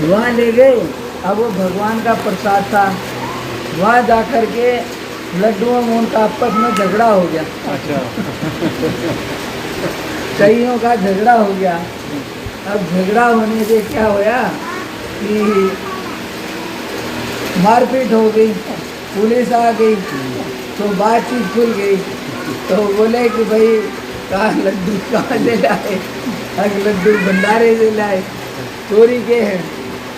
वहाँ ले गए। अब वो भगवान का प्रसाद था। वहाँ जा कर के लड्डुओं में उनका आपस में झगड़ा हो गया। अच्छा। कईयों का झगड़ा हो गया। अब झगड़ा होने से क्या होया कि मारपीट हो गई, पुलिस आ गई, तो बातचीत खुल गई। तो बोले कि भाई कहाँ लड्डू कहाँ से लाए, अब लड्डू भंडारे से लाए, चोरी के हैं।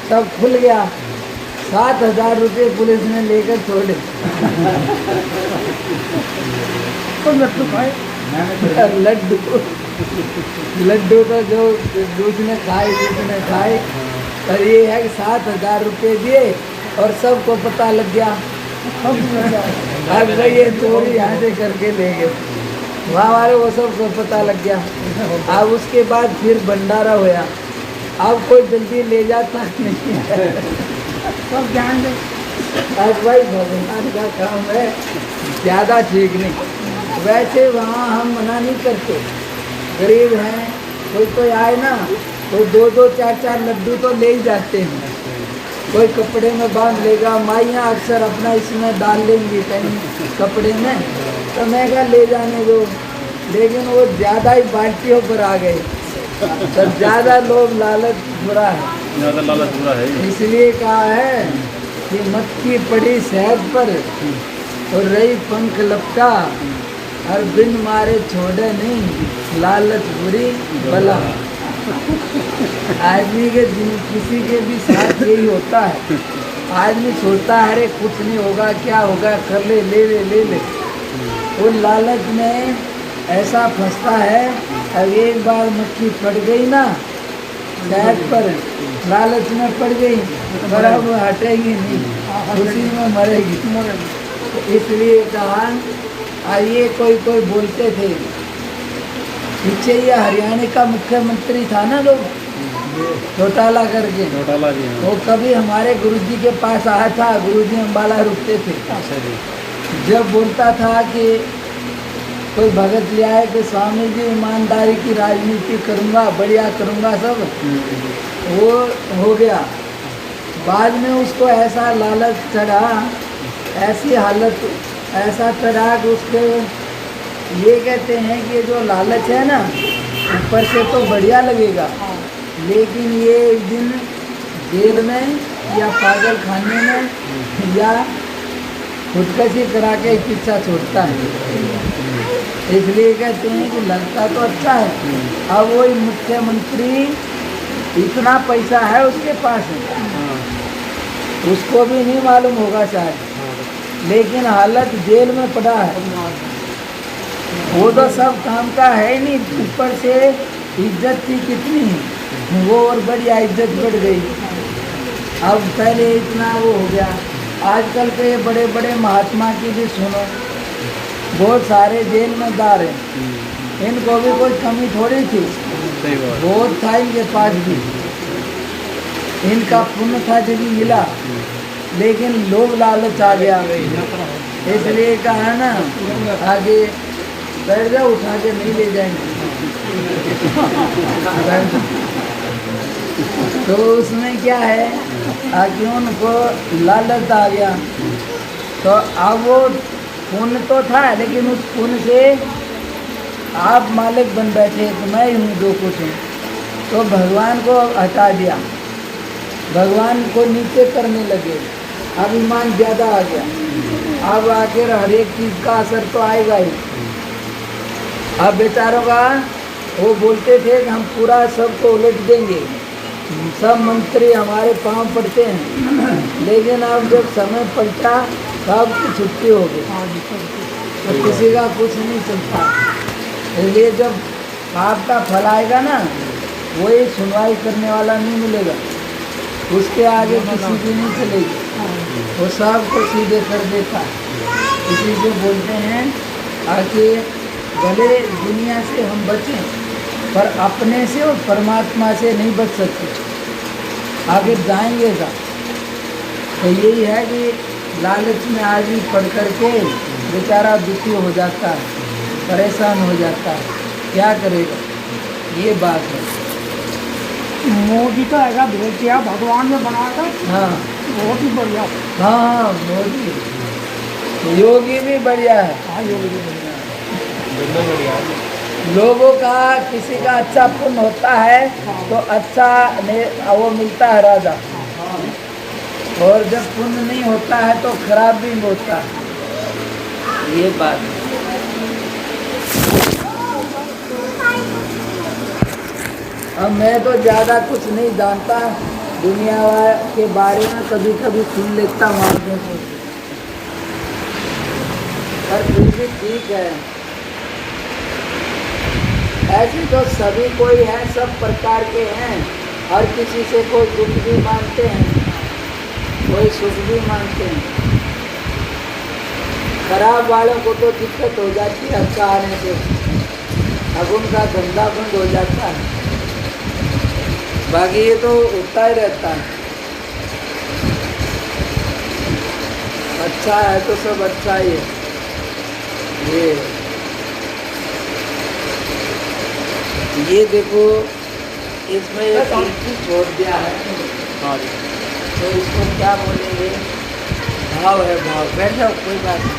सब खुल गया। 7,000 रुपये पुलिस ने लेकर छोड़े। तो लड्डू खाए लड्डू लड्डू तो जो दूसरे खाए पर ये है कि 7,000 रुपये दिए और सबको पता लग गया। अब भाई ये चोरी यहाँ से करके ले गए, वहाँ वाले वो सबको पता लग गया। अब उसके बाद फिर भंडारा होया। अब कोई जल्दी ले जाता नहीं है, सब ज्ञान दे। अब भाई भगवान का काम है, ज़्यादा ठीक नहीं। वैसे वहाँ हम मना नहीं करते, गरीब हैं, कोई आए ना तो 2-2, 4-4 लड्डू तो ले ही जाते हैं। कोई कपड़े में बांध लेगा, माइयाँ अक्सर अपना इसमें डाल लेंगी कहीं कपड़े में, तो मैं क्या ले जाने दो। लेकिन वो ज़्यादा ही बाल्टियों पर आ गए, तो ज़्यादा लोग लालच बुरा है, ज़्यादा लालच बुरा है। इसलिए कहा है कि मक्खी पड़ी शहद पर और रही पंख लपटा, हर बिन मारे छोड़े नहीं, लालच बुरी बला। आदमी के किसी के भी साथ यही होता है। आदमी सोचता है अरे कुछ नहीं होगा, क्या होगा, कर ले ले। वो लालच में ऐसा फंसता है। अब एक बार मक्खी पड़ गई ना शहद पर, लालच में पड़ गई, पर अब हटेगी नहीं, उसी में मरेगी। तो इसलिए कहा, ये कोई बोलते थे, पीछे ये हरियाणा का मुख्यमंत्री था ना लोग, चौटाला करके, चौटाला जी। वो कभी हमारे गुरुजी के पास आया था। गुरुजी अम्बाला रुकते थे। अच्छा जी। जब बोलता था कि कोई भगत ले आए कि स्वामी जी ईमानदारी की राजनीति करूँगा, बढ़िया करूँगा सब, वो हो गया। बाद में उसको ऐसा लालच चढ़ा, ऐसी हालत ऐसा चढ़ा कि उसके ये कहते हैं कि जो लालच है ना, ऊपर से तो बढ़िया लगेगा, लेकिन ये एक दिन जेल में या पागल खाने में या खुदकशी करा के पीछा छोड़ता है। इसलिए कहते हैं कि लगता तो अच्छा है। अब वही मुख्यमंत्री, इतना पैसा है उसके पास है, उसको भी नहीं मालूम होगा शायद, लेकिन हालत जेल में पड़ा है। वो तो सब काम का है नहीं, ऊपर से इज्जत थी कितनी, वो और बढ़िया इज्जत बढ़ गई। अब पहले इतना वो हो गया। आजकल के ये बड़े बड़े महात्मा की भी सुनो, बहुत सारे जेल में दार हैं, इनको भी कोई कमी थोड़ी थी, बहुत था इनके पास भी, इनका पुण्य था जब भी मिला, लेकिन लोग लालच आ गया। इसलिए कहा ना, आगे बैठ जाओ, उठा के नहीं ले जाएंगे। तो उसमें क्या है, आगे उनको लालच आ गया। तो अब वो पुण्य तो था, लेकिन उस पुण्य से आप मालिक बन बैठे कि मैं ही हूँ जो कुछ हूँ, तो भगवान को हटा दिया, भगवान को नीचे करने लगे। अब ईमान ज़्यादा आ गया। अब आखिर हर एक चीज़ का असर तो आएगा ही। अब बेचारों का वो बोलते थे कि हम पूरा सबको उलट देंगे, सब मंत्री हमारे पांव पड़ते हैं, लेकिन अब जब समय पलटा सब की छुट्टी हो गई, तो किसी का कुछ नहीं चलता। इसलिए जब पाप का फल आएगा ना, वही सुनवाई करने वाला नहीं मिलेगा, उसके आगे किसी की नहीं चलेगी, वो सब को सीधे कर देता। इसी से बोलते हैं आके भले दुनिया से हम बचें, पर अपने से और परमात्मा से नहीं बच सकते, आगे जाएंगे का। तो यही है कि लालच में आदमी पढ़ करके बेचारा दुखी हो जाता है, परेशान हो जाता है, क्या करेगा, ये बात है। मोदी का हैगा भेज दिया भगवान ने बनाया था हाँ बहुत ही बढ़िया। हाँ मोदी योगी भी बढ़िया है। हाँ योगी जी बढ़िया है। लोगों का किसी का अच्छा पुण्य होता है तो अच्छा वो मिलता है राजा, और जब पुण्य नहीं होता है तो खराब भी होता है। ये बात है। अब मैं तो ज़्यादा कुछ नहीं जानता दुनिया के बारे में, कभी कभी सुन लेता हूँ आदमियों को, पर फिर भी ठीक है। ऐसे तो सभी कोई है, सब प्रकार के हैं, हर किसी से कोई दुख भी मानते हैं, कोई सुख भी मानते हैं। खराब वालों को तो दिक्कत हो जाती है अच्छा आने से, अब उनका धंधा बंद हो जाता है, बाकी ये तो होता ही रहता है। अच्छा है तो सब अच्छा ही है। ये देखो इसमें एक चीज छोड़ दिया है, तो इसको क्या बोलेंगे, भाव है, भाव। बैठ जाओ कोई बात नहीं।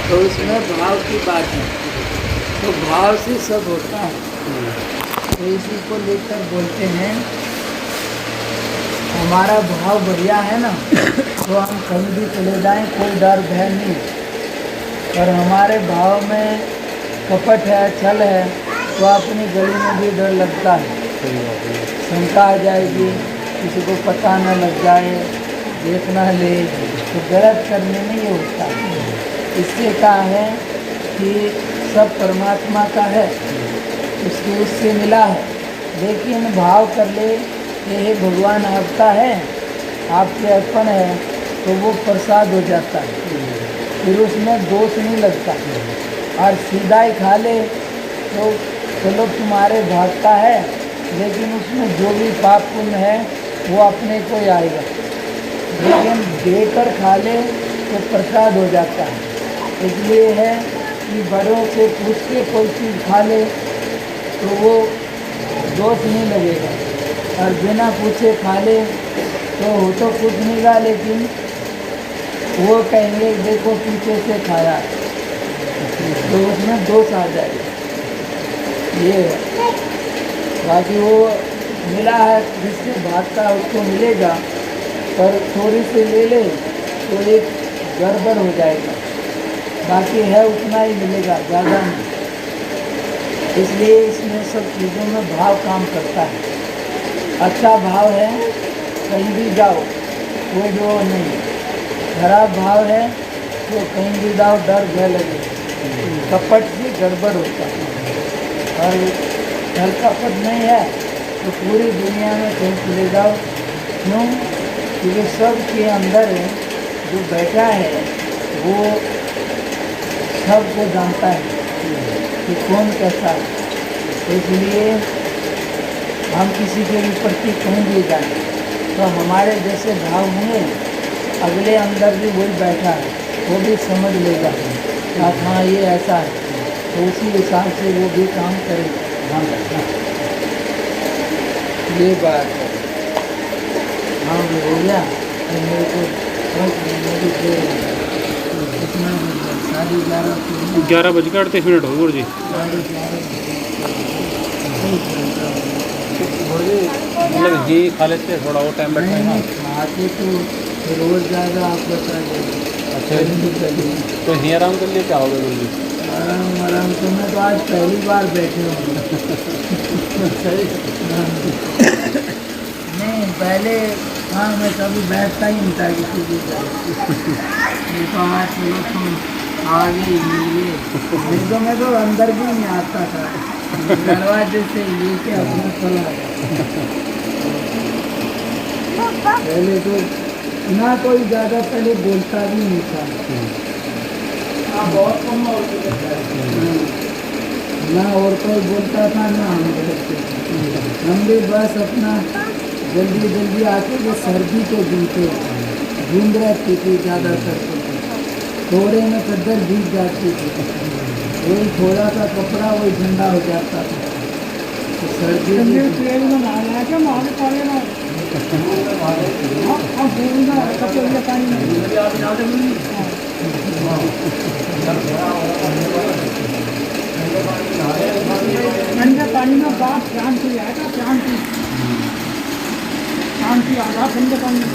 तो इसमें भाव की बात है, तो भाव से सब होता है, तो इसी को लेकर बोलते हैं हमारा भाव बढ़िया है ना तो हम कहीं भी चले जाएं कोई डर भय नहीं। और हमारे भाव में कपट है, छल है, तो अपनी गली में भी डर लगता है, शंका आ जाएगी, किसी को पता न लग जाए, देख न ले, तो गलत करने में ये होता है। इससे कहा है कि सब परमात्मा का है, उससे मिला है, लेकिन भाव कर ले ये भगवान आपका है, आपके अर्पण है, तो वो प्रसाद हो जाता है, फिर उसमें दोष नहीं लगता। और सीधा ही खा ले तो चलो तुम्हारे भाग का है, लेकिन उसमें जो भी पाप पुण्य है वो अपने को ही आएगा, लेकिन देकर खा ले तो प्रसाद हो जाता है। इसलिए है कि बड़ों से पूछ के कोई चीज़ खा ले तो वो दोष नहीं लगेगा, और बिना पूछे खा ले तो हो तो कुछ नहीं गा, लेकिन वो कहेंगे देखो पीछे से खाया, तो उसमें दोष आ जाएगा। ये है, बाकी वो मिला है जिससे भागता उसको मिलेगा, पर थोड़ी सी ले ले तो एक गड़बड़ हो जाएगा, बाकी है उतना ही मिलेगा, ज़्यादा नहीं। इसलिए इसमें सब चीज़ों में भाव काम करता है। अच्छा भाव है कहीं भी जाओ कोई जो नहीं, खराब भाव है तो कहीं भी जाओ डर भय लगे, कपट से गड़बड़ होता है। और छल कपट नहीं है तो पूरी दुनिया में कहीं चले जाओ, क्यों? क्योंकि सबके अंदर जो बैठा है वो सबको जानता है कि कौन कैसा है। इसलिए हम किसी के भी प्रति कहीं भी जाएं तो हमारे जैसे भाव होंगे, अगले अंदर भी वही बैठा है वो भी समझ लेगा कि हाँ ये ऐसा है, तो उसी हिसाब से वो भी काम करेगा। हाँ ये बात है। हाँ वो हो गया तो मेरे को मेरी देर कितना 11:30 11:38 हो गुरु जी। मतलब घी खा लेते हैं थोड़ा, वो टाइम बैठना है ना। खाते तो रोज ज़्यादा आप बता देंगे। अच्छा तो यहीं आराम कर लिए क्या होगा गुरु जी? आराम तो मैं तो आज पहली बार बैठे हूँ। सही। नहीं पहले हाँ मैं कभी बैठता ही नहीं था किसी भी तरह। तो आज चलो तुम आगे ही मिलिए, नहीं तो मैं तो अंदर भी नहीं आता था, दरवाजे से ये के अपना चला गया। पहले तो ना कोई ज़्यादा पहले बोलता भी नहीं था, बहुत कम ना और कोई बोलता था ना हम बोलते थे। हम भी बस अपना जल्दी जल्दी आके वो सर्दी के दिन पे घूम रहती थी ज़्यादातर, थोड़े में चद्दर भीग जाती थी, वही थोड़ा सा कपड़ा वही ठंडा हो जाता था। सर्दी ठंडे की तेल में नहा लिया क्या मारे पाले ना हम भूलना कपड़े लिए पानी में ठंडे पानी में बात शांति आएगा शांति आएगा ठंडे पानी में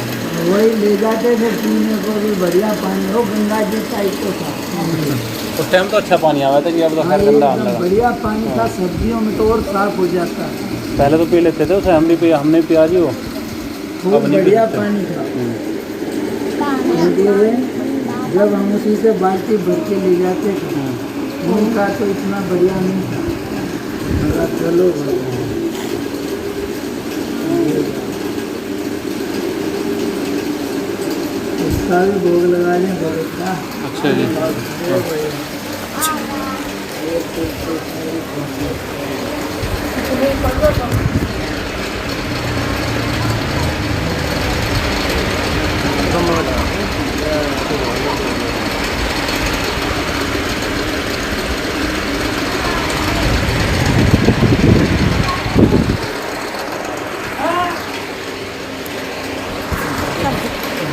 वही ले जाते थे पीने को भी बढ़िया पानी हो गंगा जी टाइप को था। उस टाइम तो अच्छा पानी आया था जी, अब तो हाँ, खैर गंदा आने एकदम लगा। बढ़िया पानी था, सर्दियों में तो और साफ हो जाता। पहले तो पी लेते थे उसे, हमने पिया जी वो। खूब अब नहीं बढ़िया पीते। पानी था। इसलिए जब हम उसी से बाल्टी भर के ले जाते थे, उनका तो इतना बढ़िया नहीं था। मगर चलो भाई। उसका भी भोग लगा लें भगत का। अच्छा जी।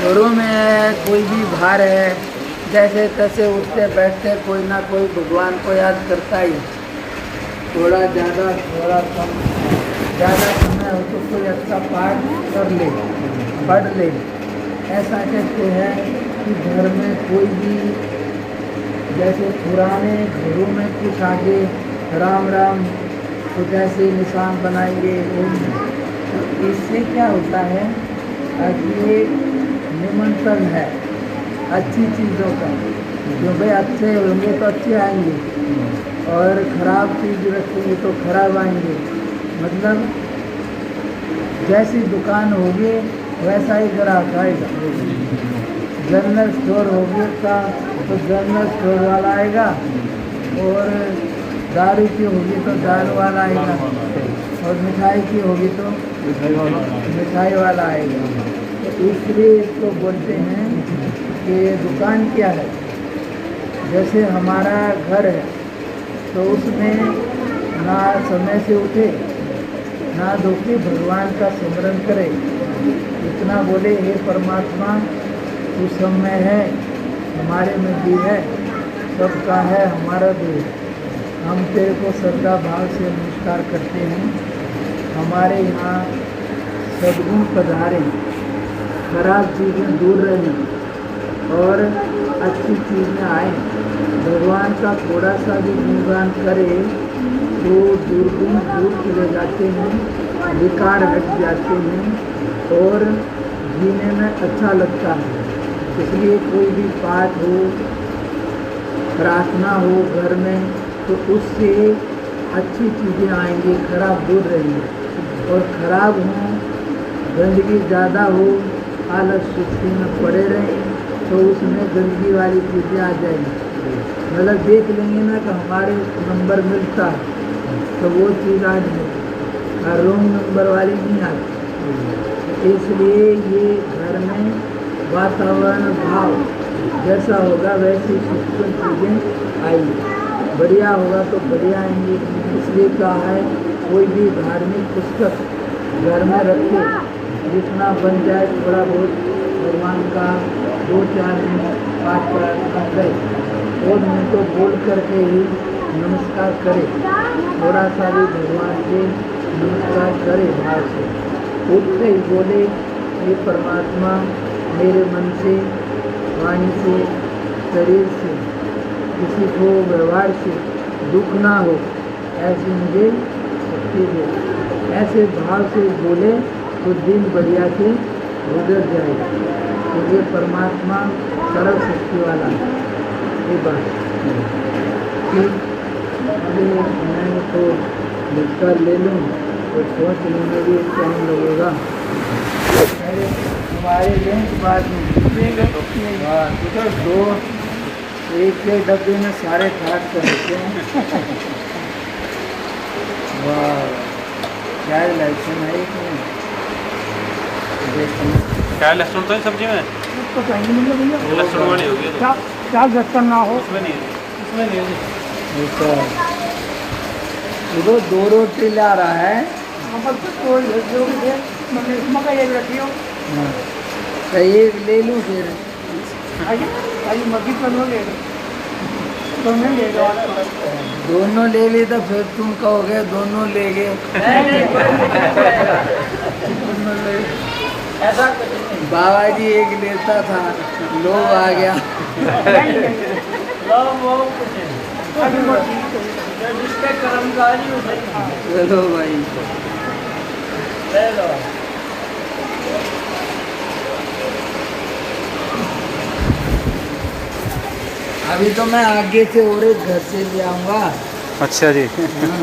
घरों में कोई भी भार है, जैसे तैसे उठते बैठते कोई ना कोई भगवान को याद करता ही। थोड़ा ज़्यादा थोड़ा कम, ज़्यादा समय हो तो कोई अच्छा पाठ कर ले, पढ़ ले। ऐसा कहते हैं कि घर में कोई भी, जैसे पुराने घरों में कुछ आगे राम राम कुछ ऐसे निशान बनाएंगे, तो इससे क्या होता है कि ये निमंत्रण है अच्छी चीज़ों का। जो भाई अच्छे होंगे तो अच्छे आएंगे, और ख़राब चीज़ रखेंगे तो खराब आएंगे। मतलब जैसी दुकान होगी वैसा ही ग्राहक आएगा। जनरल स्टोर होगी का तो जनरल स्टोर वाला आएगा, और दारू की होगी तो दारू वाला आएगा, और मिठाई की होगी तो मिठाई वाला आएगा। तो इसलिए इसको बोलते हैं कि दुकान क्या है। जैसे हमारा घर है तो उसमें ना समय से उठे ना धोके भगवान का स्मरण करे, इतना बोले हे परमात्मा तू सब में है, हमारे में भी है, सबका है हमारा भी है। हम तेरे को श्रद्धा भाव से नमस्कार करते हैं। हमारे यहाँ सद्गुण पधारे, खराब चीज़ें दूर रहें और अच्छी चीज़ें आए। भगवान का थोड़ा सा भी गुणगान करे तो दुर्गुण दूर चले जाते हैं, विकार हट जाते हैं और जीने में अच्छा लगता है। इसलिए कोई भी पाठ हो, प्रार्थना हो घर में, तो उससे अच्छी चीज़ें आएंगी, खराब दूर रहेंगे। और खराब हो, गंदगी ज़्यादा हो, आलस सुस्ती में पड़े रहें तो उसमें गंदगी वाली चीज़ें आ जाएंगी। मतलब देख लेंगे ना कि हमारे नंबर मिलता है तो वो चीज़ आज नहीं, रोंग नंबर वाली नहीं आती। इसलिए ये घर में वातावरण भाव जैसा होगा वैसी सूक्ष्म चीज़ें आएंगी। बढ़िया होगा तो बढ़िया आएंगी। इसलिए कहा है कोई भी धार्मिक पुस्तक घर में रखे, जितना बन जाए थोड़ा बहुत भगवान का 2-4 मिनट पाठ प्रार्थना करे, और नहीं तो बोल करके ही नमस्कार करे। थोड़ा सा भी भगवान से नमस्कार करे भाव से। उठते ही बोले हे परमात्मा मेरे मन से, वाणी से, शरीर से, किसी को व्यवहार से दुख ना हो, ऐसी मुझे शक्ति दे। ऐसे भाव से बोले तो दिन बढ़िया से गुजर जाएगा। तो ये परमात्मा सर्व शक्ति वाला है। ये बात ठीक। अभी मैं तो लिखकर ले लूँ तो सोचने में भी टाइम लगेगा। हमारे बैंक बाद में दो एक डब्बे में सारे खाट कर देते हैं। वाह क्या इलेक्शन है इसमें। क्या लहसुन तो है सब्जी में? तो कहीं नहीं मिलेगा भैया, लहसुन वाली होगी तो। क्या क्या लक्षण ना हो। उसमें नहीं है, उसमें नहीं है। ऐसा देखो 2 रोटी ला रहा है। हाँ, बस तो जो भी है, मक्का एक रखी हो। हाँ, तो एक ले लूँ फिर। आई मक्की पर लो ले लो, दोनों ले लो आपको। दोनों ले ली तो फिर तुम कहोगे दोनों ले गए। दोनों ले। ऐसा कुछ नहीं। बाबा जी एक लेता था, लोग आ गया। लो वो कुछ नहीं। अभी वो ठीक है, जिसके कर्मचारी हो सही। चलो भाई। ले लो। अभी तो मैं आगे से और एक घर से ले आऊंगा। अच्छा जी। हाँ।